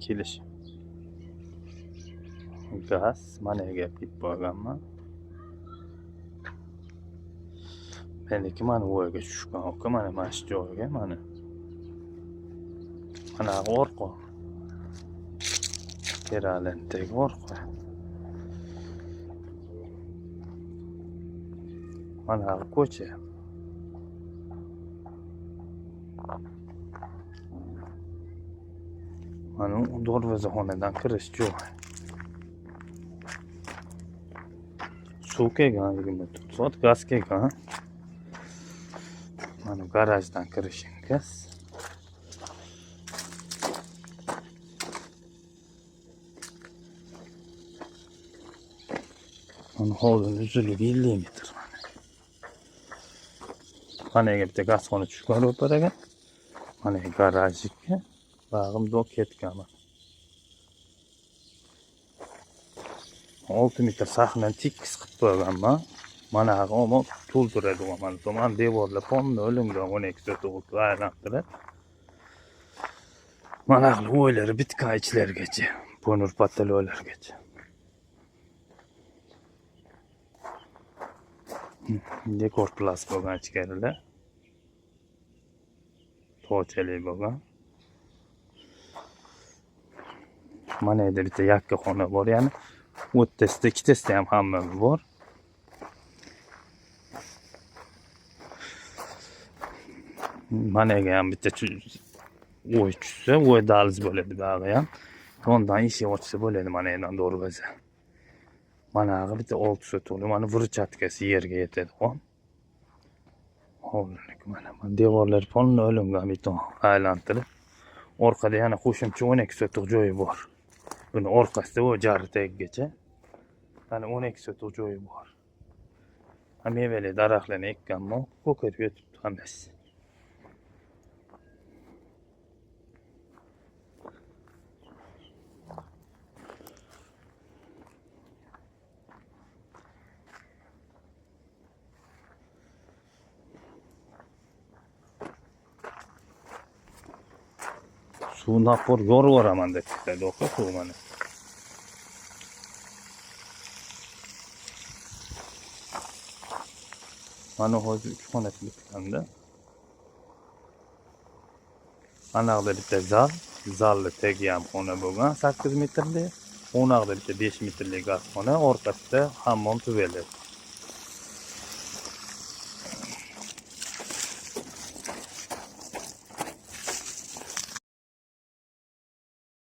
kelish. Gaz mana gapib borganman. Meniki mana bu yerga tushgan oka, mana shu joyga mana. Mana orqa. Keralentagi orqa. Mana ko'cha. Mana darvozaxonadan kirish joy. Suv kelgan 24 soat, gaz kelgan. Mana garajdan kirishingiz. Mana hovlining uzunligi 50 metr. Mana bitta gazxona tushgan ro'paraga. Mana garajga bag'im do ketgan. 6 metr sahnani tekis qilib qo'yganman. Mana haqomo to'ldiradi mana tomon devorlar ponni o'lingan 12 sotuq aylantirib. Mana o'ylari bitgan ichlargacha, ponur patalolargacha. Dekor plas bo'lgan ichkarilar. To'chali bo'lgan. Mana yerda bitta yakka xona bor, ya'ni o'rtasida ikkitasida ham hammam bor. Mana ham bitta o'y tushsa, o'y daliz bo'ladi bag'i ham. Ondan eshik ochsa bo'ladi mana yerdan darvoza. Mana bitta 6 sotuqli, mana vrchatkasi yerga yetadi. Hovlilik mana devorlar ponni o'lingan beton aylantirib. Orqada yana qo'shimcha 12 sotuq joyi bor. Buni orqasida o jaritagigacha mana 12 sotuq joyi bor. Mevali daraxtlarni ekkanman, ko'karib yotibdi hammasi. Suv napor yorvoraman deb ketadi oqa suv mana. Mana hozir 3 xonasi bitganda. Anaqda bitta zalli tegi ham xona bo'lgan 8 metrli. O'naqda bitta 5 metrli gazxona, orqasida hammom tuvali.